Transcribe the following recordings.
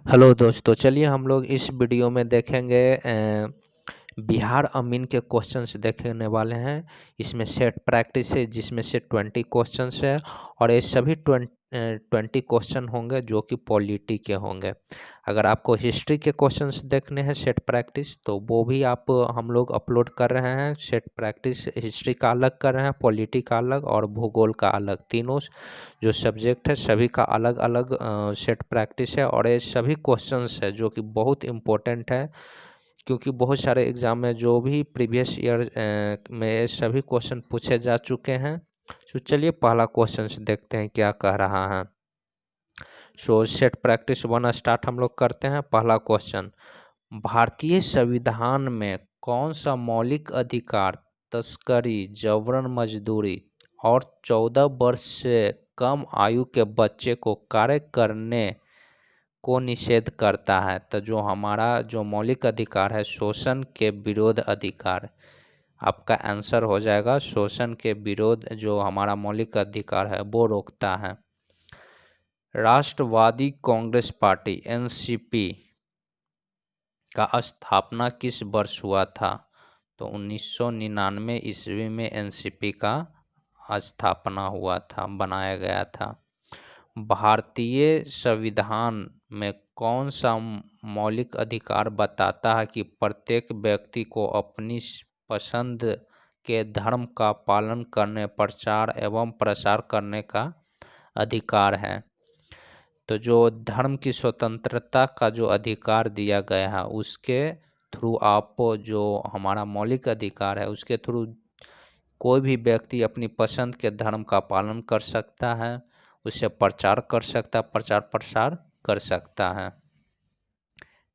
Hello दोस्तों, चलिए हम लोग इस वीडियो में देखेंगे बिहार अमीन के क्वेश्चंस देखने वाले हैं। इसमें सेट प्रैक्टिस है जिसमें से 20 क्वेश्चंस है और ये सभी 20 क्वेश्चन होंगे जो कि पॉलिटी के होंगे। अगर आपको हिस्ट्री के क्वेश्चंस देखने हैं सेट प्रैक्टिस तो वो भी हम लोग अपलोड कर रहे हैं। सेट प्रैक्टिस हिस्ट्री का अलग कर रहे हैं, पॉलिटी का अलग और भूगोल का अलग, तीनों जो सब्जेक्ट है सभी का अलग अलग सेट प्रैक्टिस है। और ये सभी क्वेश्चंस है जो कि बहुत इम्पोर्टेंट है, क्योंकि बहुत सारे एग्ज़ाम में जो भी प्रीवियस ईयर में ये सभी क्वेश्चन पूछे जा चुके हैं। तो चलिए पहला क्वेश्चन देखते हैं क्या कह रहा है। सो सेट प्रैक्टिस 1 स्टार्ट हम लोग करते हैं। पहला क्वेश्चन, भारतीय संविधान में कौन सा मौलिक अधिकार तस्करी, जबरन मजदूरी और 14 वर्ष से कम आयु के बच्चे को कार्य करने को निषेध करता है? तो जो हमारा जो मौलिक अधिकार है शोषण के विरोध अधिकार, आपका आंसर हो जाएगा शोषण के विरोध। जो हमारा मौलिक अधिकार है वो रोकता है। राष्ट्रवादी कांग्रेस पार्टी एनसीपी का स्थापना किस वर्ष हुआ था? तो 1999 ईस्वी में एनसीपी का स्थापना हुआ था, बनाया गया था। भारतीय संविधान में कौन सा मौलिक अधिकार बताता है कि प्रत्येक व्यक्ति को अपनी पसंद के धर्म का पालन करने, प्रचार एवं प्रसार करने का अधिकार है? तो जो धर्म की स्वतंत्रता का जो अधिकार दिया गया है उसके थ्रू आप जो हमारा मौलिक अधिकार है उसके थ्रू कोई भी व्यक्ति अपनी पसंद के धर्म का पालन कर सकता है, उसे प्रचार कर सकता है, प्रचार प्रसार कर सकता है।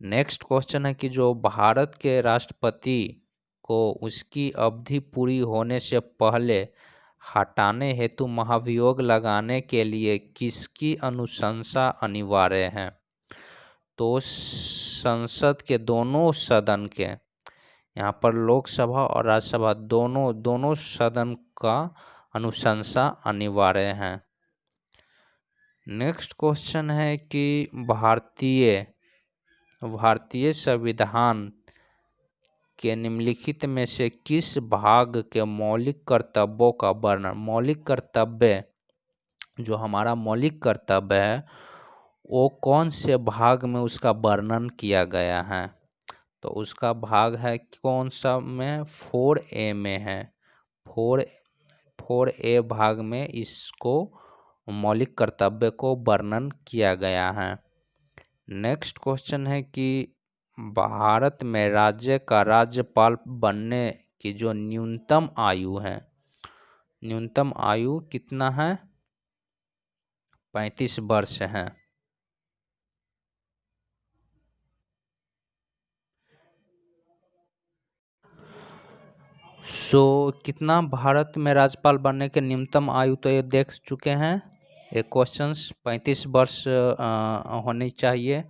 नेक्स्ट क्वेश्चन है कि जो भारत के राष्ट्रपति को उसकी अवधि पूरी होने से पहले हटाने हेतु महाभियोग लगाने के लिए किसकी अनुशंसा अनिवार्य है? तो संसद के दोनों सदन के, यहाँ पर लोकसभा और राज्यसभा दोनों सदन का अनुशंसा अनिवार्य है। नेक्स्ट क्वेश्चन है कि भारतीय संविधान के निम्नलिखित में से किस भाग के मौलिक कर्तव्यों का वर्णन, मौलिक कर्तव्य जो हमारा मौलिक कर्तव्य है वो कौन से भाग में उसका वर्णन किया गया है? तो उसका भाग है कौन सा में? 4A में है। 4A भाग में इसको मौलिक कर्तव्य को वर्णन किया गया है। नेक्स्ट क्वेश्चन है कि भारत में राज्य का राज्यपाल बनने की जो न्यूनतम आयु है, न्यूनतम आयु कितना है? 35 वर्ष है। कितना भारत में राज्यपाल बनने के न्यूनतम आयु तो ये देख चुके हैं, ये क्वेश्चंस 35 वर्ष होनी चाहिए।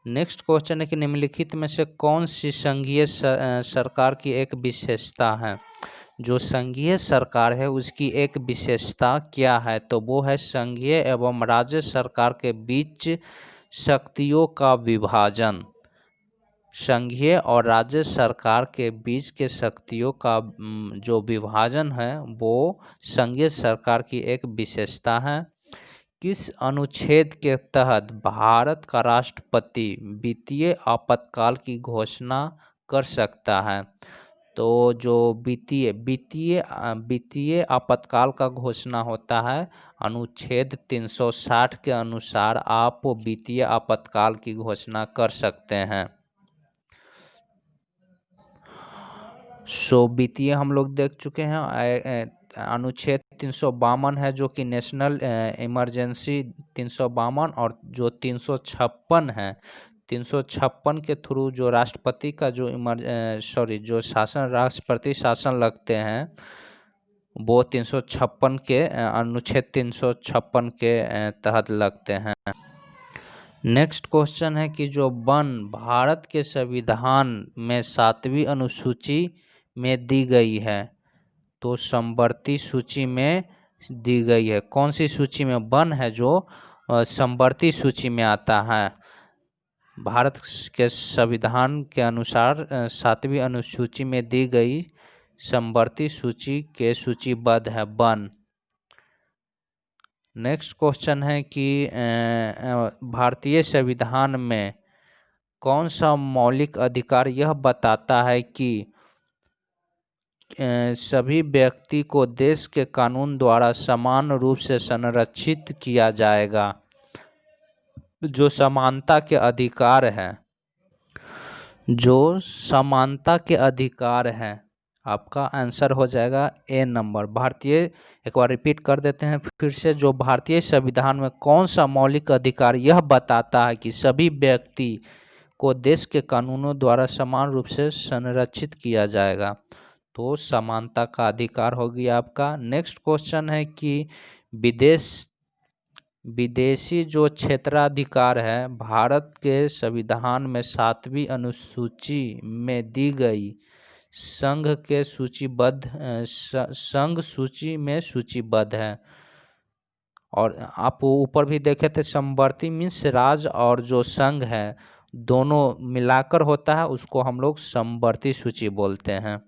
नेक्स्ट क्वेश्चन है कि निम्नलिखित में से कौन सी संघीय सरकार की एक विशेषता है? जो संघीय सरकार है उसकी एक विशेषता क्या है? तो वो है संघीय एवं राज्य सरकार के बीच शक्तियों का विभाजन। संघीय और राज्य सरकार के बीच के शक्तियों का जो विभाजन है वो संघीय सरकार की एक विशेषता है। किस अनुच्छेद के तहत भारत का राष्ट्रपति वित्तीय आपातकाल की घोषणा कर सकता है? तो जो वित्तीय आपातकाल का घोषणा होता है अनुच्छेद 360 के अनुसार आप वित्तीय आपातकाल की घोषणा कर सकते हैं। वित्तीय हम लोग देख चुके हैं। अनुच्छेद 352 है जो कि नेशनल इमरजेंसी 352, और जो 356 है 356 के थ्रू जो राष्ट्रपति का जो जो शासन, राष्ट्रपति शासन लगते हैं वो 356 के अनुच्छेद 356 के तहत लगते हैं। नेक्स्ट क्वेश्चन है कि जो वन भारत के संविधान में 7वीं अनुसूची में दी गई है, तो समवर्ती सूची में दी गई है। कौन सी सूची में वन है जो समवर्ती सूची में आता है? भारत के संविधान के अनुसार 7वीं अनुसूची में दी गई समवर्ती सूची के सूचीबद्ध है वन। नेक्स्ट क्वेश्चन है कि भारतीय संविधान में कौन सा मौलिक अधिकार यह बताता है कि सभी व्यक्ति को देश के कानून द्वारा समान रूप से संरक्षित किया जाएगा। जो समानता के अधिकार है, जो समानता के अधिकार है, आपका आंसर हो जाएगा ए नंबर। भारतीय, एक बार रिपीट कर देते हैं फिर से, जो भारतीय संविधान में कौन सा मौलिक अधिकार यह बताता है कि सभी व्यक्ति को देश के कानूनों द्वारा समान रूप से संरक्षित किया जाएगा, तो समानता का अधिकार हो गया आपका। नेक्स्ट क्वेश्चन है कि विदेशी जो क्षेत्राधिकार है भारत के संविधान में 7वीं अनुसूची में दी गई संघ के संघ सूची में सूचीबद्ध है। और आप ऊपर भी देखे थे, समवर्ती मीन्स राज और जो संघ है दोनों मिलाकर होता है, उसको हम लोग समवर्ती सूची बोलते हैं।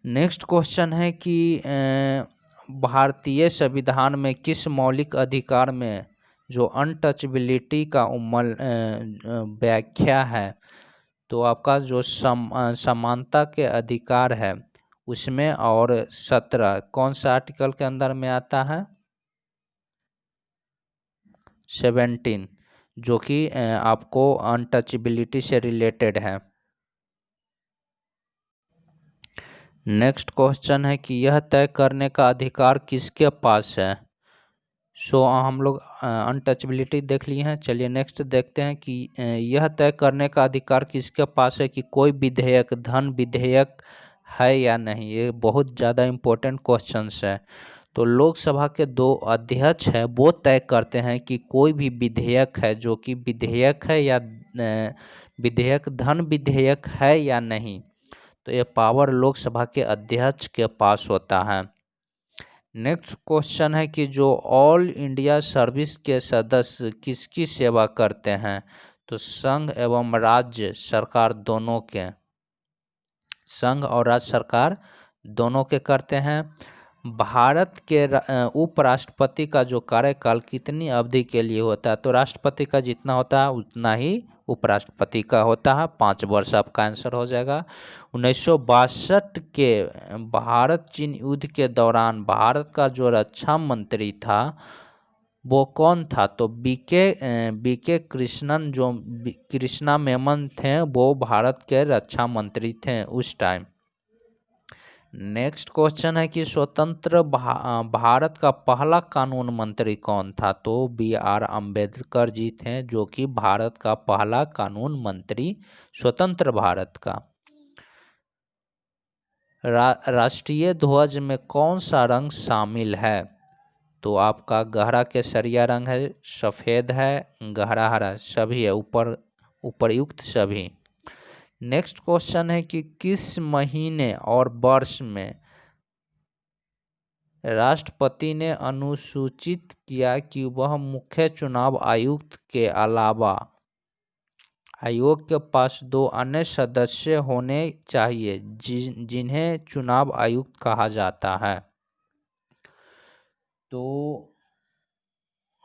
नेक्स्ट क्वेश्चन है कि भारतीय संविधान में किस मौलिक अधिकार में जो अनटचेबिलिटी का व्याख्या है, तो आपका जो समानता के अधिकार है उसमें, और 17 कौन सा आर्टिकल के अंदर में आता है, 17, जो कि आपको अनटचेबिलिटी से रिलेटेड है। नेक्स्ट क्वेश्चन है कि यह तय करने का अधिकार किसके पास है। हम लोग अनटचेबिलिटी देख लिए हैं। चलिए नेक्स्ट देखते हैं कि यह तय करने का अधिकार किसके पास है कि कोई विधेयक धन विधेयक है या नहीं। ये बहुत ज़्यादा इम्पोर्टेंट क्वेश्चंस है। तो लोकसभा के 2 अध्यक्ष है, वो तय करते हैं कि कोई भी विधेयक है जो कि विधेयक है या विधेयक धन विधेयक है या नहीं, तो ये पावर लोकसभा के अध्यक्ष के पास होता है। नेक्स्ट क्वेश्चन है कि जो ऑल इंडिया सर्विस के सदस्य किसकी सेवा करते हैं, तो संघ एवं राज्य सरकार दोनों के, संघ और राज्य सरकार दोनों के करते हैं। भारत के उपराष्ट्रपति का जो कार्यकाल कितनी अवधि के लिए होता है, तो राष्ट्रपति का जितना होता है उतना ही उपराष्ट्रपति का होता है, 5 वर्ष आपका आंसर हो जाएगा। 1962 के भारत चीन युद्ध के दौरान भारत का जो रक्षा मंत्री था वो कौन था, तो बीके कृष्णन, जो कृष्णा मेनन थे, वो भारत के रक्षा मंत्री थे उस टाइम। नेक्स्ट क्वेश्चन है कि स्वतंत्र भारत का पहला कानून मंत्री कौन था, तो BR अम्बेडकर जी थे, जो कि भारत का पहला कानून मंत्री स्वतंत्र भारत का। राष्ट्रीय ध्वज में कौन सा रंग शामिल है, तो आपका गहरा केसरिया रंग है, सफ़ेद है, गहरा हरा, सभी है, उपरयुक्त सभी। नेक्स्ट क्वेश्चन है कि किस महीने और वर्ष में राष्ट्रपति ने अनुसूचित किया कि वह मुख्य चुनाव आयुक्त के अलावा आयोग के पास 2 अन्य सदस्य होने चाहिए जिन्हें चुनाव आयुक्त कहा जाता है, तो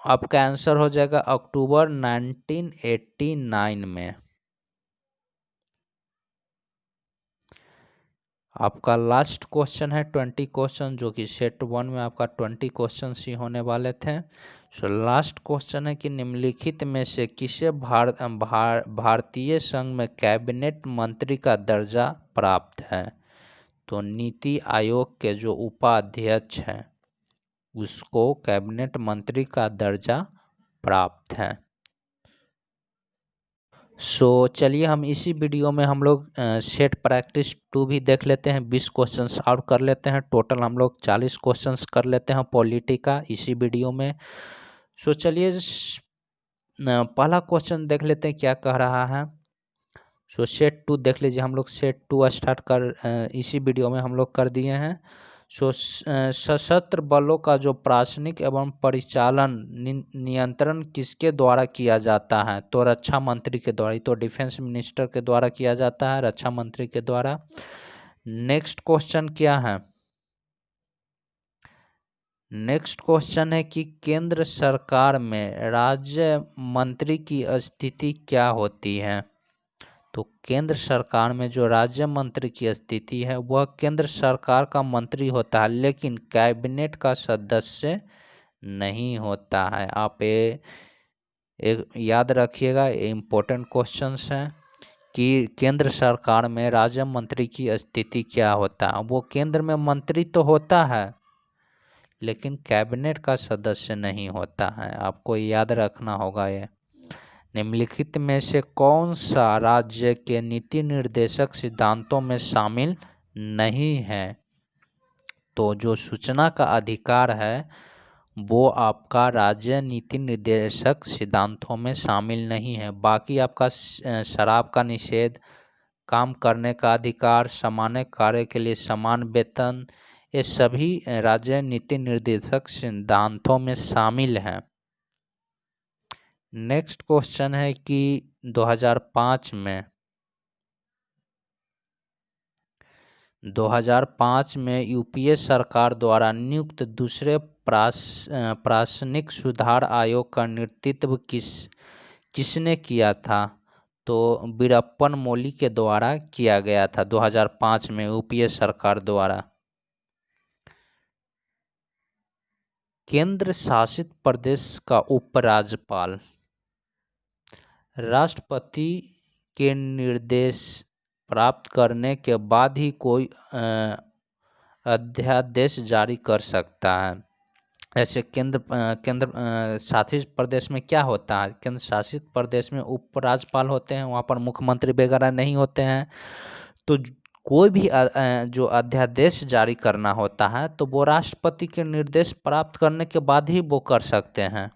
आपका आंसर हो जाएगा अक्टूबर 1989 में। आपका लास्ट क्वेश्चन है 20 क्वेश्चन, जो कि सेट 1 में आपका 20 क्वेश्चन ही होने वाले थे। सो लास्ट क्वेश्चन है कि निम्नलिखित में से किसे भारतीय संघ में कैबिनेट मंत्री का दर्जा प्राप्त है, तो नीति आयोग के जो उपाध्यक्ष हैं उसको कैबिनेट मंत्री का दर्जा प्राप्त है। चलिए हम इसी वीडियो में हम लोग सेट प्रैक्टिस 2 भी देख लेते हैं, 20 क्वेश्चन सॉल्व कर लेते हैं। टोटल हम लोग 40 क्वेश्चंस कर लेते हैं पॉलिटी का इसी वीडियो में। चलिए पहला क्वेश्चन देख लेते हैं क्या कह रहा है। सेट 2 देख लीजिए, हम लोग सेट 2 स्टार्ट कर इसी वीडियो में हम लोग कर दिए हैं। सशस्त्र बलों का जो प्रशासनिक एवं परिचालन नियंत्रण किसके द्वारा किया जाता है? तो रक्षा मंत्री के द्वारा। तो डिफेंस मिनिस्टर के द्वारा किया जाता है, रक्षा मंत्री के द्वारा। नेक्स्ट क्वेश्चन क्या है? नेक्स्ट क्वेश्चन है कि केंद्र सरकार में राज्य मंत्री की स्थिति क्या होती है? तो केंद्र सरकार में जो राज्य मंत्री की स्थिति है वह केंद्र सरकार का मंत्री होता है, लेकिन कैबिनेट का सदस्य नहीं होता है। आप ये एक याद रखिएगा, इम्पोर्टेंट क्वेश्चंस हैं कि केंद्र सरकार में राज्य मंत्री की स्थिति क्या होता है। वो केंद्र में मंत्री तो होता है लेकिन कैबिनेट का सदस्य नहीं होता है। आपको याद रखना होगा ये। निम्नलिखित में से कौन सा राज्य के नीति निर्देशक सिद्धांतों में शामिल नहीं है? तो जो सूचना का अधिकार है वो आपका राज्य नीति निर्देशक सिद्धांतों में शामिल नहीं है। बाकी आपका शराब का निषेध, काम करने का अधिकार, सामान्य कार्य के लिए समान वेतन, ये सभी राज्य नीति निर्देशक सिद्धांतों में शामिल हैं। नेक्स्ट क्वेश्चन है कि 2005 में यूपीए सरकार द्वारा नियुक्त दूसरे प्रशासनिक सुधार आयोग का नेतृत्व किसने किया था? तो वीरप्पन मोइली के द्वारा किया गया था 2005 में यूपीए सरकार द्वारा। केंद्र शासित प्रदेश का उपराज्यपाल राष्ट्रपति के निर्देश प्राप्त करने के बाद ही कोई अध्यादेश जारी कर सकता है। ऐसे केंद्र शासित प्रदेश में क्या होता है? केंद्र शासित प्रदेश में उपराज्यपाल होते हैं, वहाँ पर मुख्यमंत्री वगैरह नहीं होते हैं। तो कोई भी जो अध्यादेश जारी करना होता है तो वो राष्ट्रपति के निर्देश प्राप्त करने के बाद ही वो कर सकते हैं।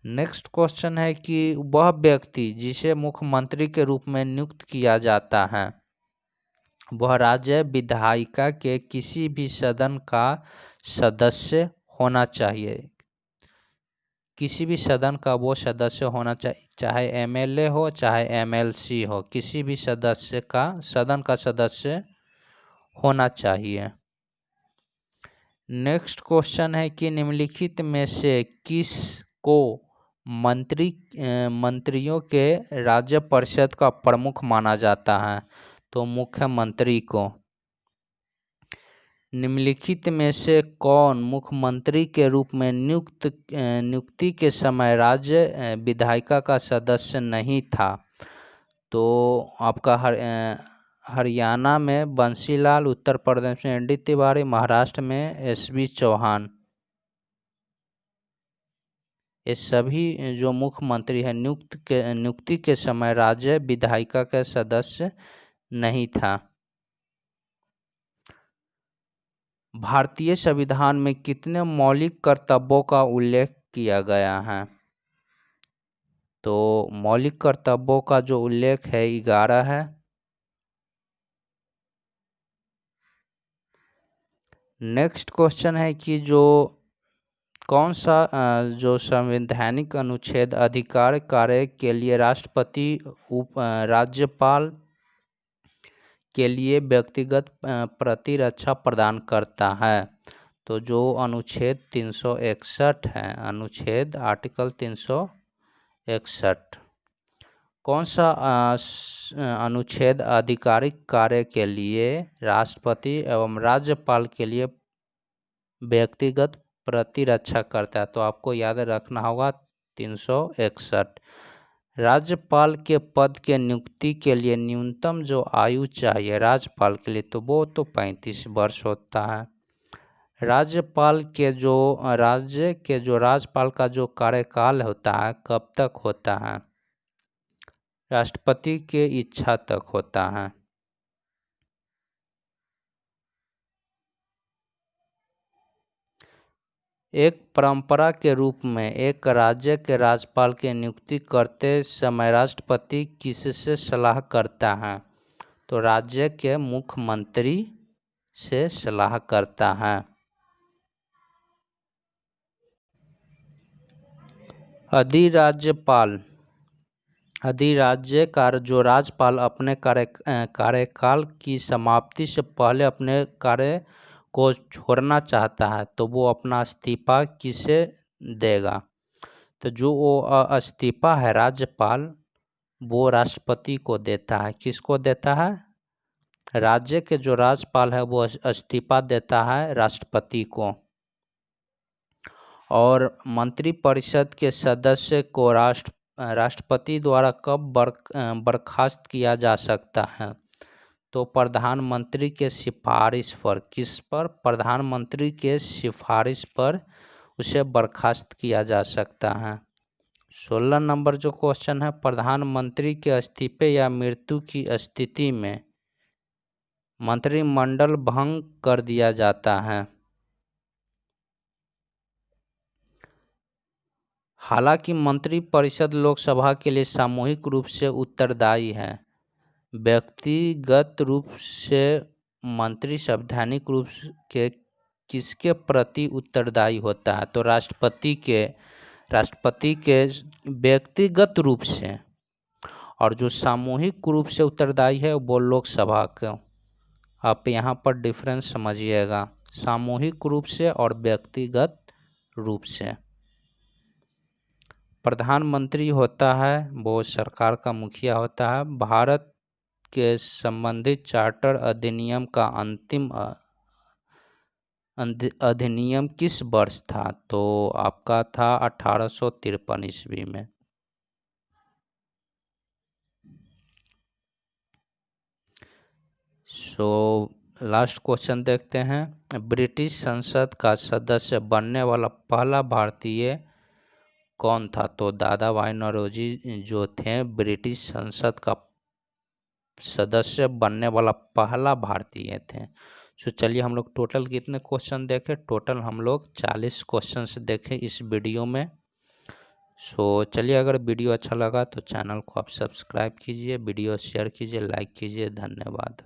नेक्स्ट क्वेश्चन है कि वह व्यक्ति जिसे मुख्यमंत्री के रूप में नियुक्त किया जाता है वह राज्य विधायिका के किसी भी सदन का सदस्य होना चाहिए। किसी भी सदन का वो सदस्य होना चाहिए, चाहे एमएलए हो चाहे एमएलसी हो, किसी भी सदन का सदस्य होना चाहिए। नेक्स्ट क्वेश्चन है कि निम्नलिखित में से किस को मंत्रियों के राज्य परिषद का प्रमुख माना जाता है? तो मुख्यमंत्री को। निम्नलिखित में से कौन मुख्यमंत्री के रूप में नियुक्ति के समय राज्य विधायिका का सदस्य नहीं था? तो आपका हरियाणा में बंसीलाल, उत्तर प्रदेश में एनडी तिवारी, महाराष्ट्र में एसबी चौहान। ये सभी जो मुख्यमंत्री है नियुक्ति के समय राज्य विधायिका का सदस्य नहीं था। भारतीय संविधान में कितने मौलिक कर्तव्यों का उल्लेख किया गया है? तो मौलिक कर्तव्यों का जो उल्लेख है 11 है। नेक्स्ट क्वेश्चन है कि कौन सा जो संवैधानिक अनुच्छेद अधिकार कार्य के लिए राष्ट्रपति राज्यपाल के लिए व्यक्तिगत प्रतिरक्षा प्रदान करता है? तो जो अनुच्छेद 361 है, अनुच्छेद आर्टिकल 361। कौन सा अनुच्छेद आधिकारिक कार्य के लिए राष्ट्रपति एवं राज्यपाल के लिए व्यक्तिगत प्रतिरक्षा करता है? तो आपको याद रखना होगा 361। राज्यपाल के पद के नियुक्ति के लिए न्यूनतम जो आयु चाहिए राज्यपाल के लिए तो वो तो 35 वर्ष होता है। राज्यपाल के जो राज्यपाल का जो कार्यकाल होता है कब तक होता है? राष्ट्रपति के इच्छा तक होता है। एक परंपरा के रूप में एक राज्य के राज्यपाल की नियुक्ति करते समय राष्ट्रपति किससे सलाह करता है? तो राज्य के मुख्यमंत्री से सलाह करता है। अधिराज्यपाल अधिराज्य जो राज्यपाल अपने कार्यकाल की समाप्ति से पहले अपने कार्य को छोड़ना चाहता है तो वो अपना इस्तीफा किसे देगा? तो जो वो इस्तीफा है राज्यपाल, वो राष्ट्रपति को देता है। किसको देता है? राज्य के जो राज्यपाल है वो इस्तीफा देता है राष्ट्रपति को। और मंत्रिपरिषद के सदस्य को राष्ट्रपति द्वारा कब बर्खास्त किया जा सकता है? तो प्रधानमंत्री के सिफारिश पर। किस पर? प्रधानमंत्री के सिफारिश पर उसे बर्खास्त किया जा सकता है। 16 नंबर जो क्वेश्चन है, प्रधानमंत्री के इस्तीफे या मृत्यु की स्थिति में मंत्रिमंडल भंग कर दिया जाता है। हालांकि मंत्रिपरिषद लोकसभा के लिए सामूहिक रूप से उत्तरदायी है, व्यक्तिगत रूप से मंत्री संवैधानिक रूप के किसके प्रति उत्तरदायी होता है? तो राष्ट्रपति के व्यक्तिगत रूप से। और जो सामूहिक रूप से उत्तरदायी है वो लोकसभा का। आप यहाँ पर डिफरेंस समझिएगा, सामूहिक रूप से और व्यक्तिगत रूप से। प्रधानमंत्री होता है वो सरकार का मुखिया होता है। भारत के संबंधित चार्टर अधिनियम का अंतिम अधिनियम किस वर्ष था? तो आपका था 1853 ईस्वी में। लास्ट क्वेश्चन देखते हैं। ब्रिटिश संसद का सदस्य बनने वाला पहला भारतीय कौन था? तो दादा भाई नौरोजी जो थे ब्रिटिश संसद का सदस्य बनने वाला पहला भारतीय थे। चलिए हम लोग टोटल कितने क्वेश्चन देखे? टोटल हम लोग 40 क्वेश्चन देखे इस वीडियो में। चलिए, अगर वीडियो अच्छा लगा तो चैनल को आप सब्सक्राइब कीजिए, वीडियो शेयर कीजिए, लाइक कीजिए। धन्यवाद।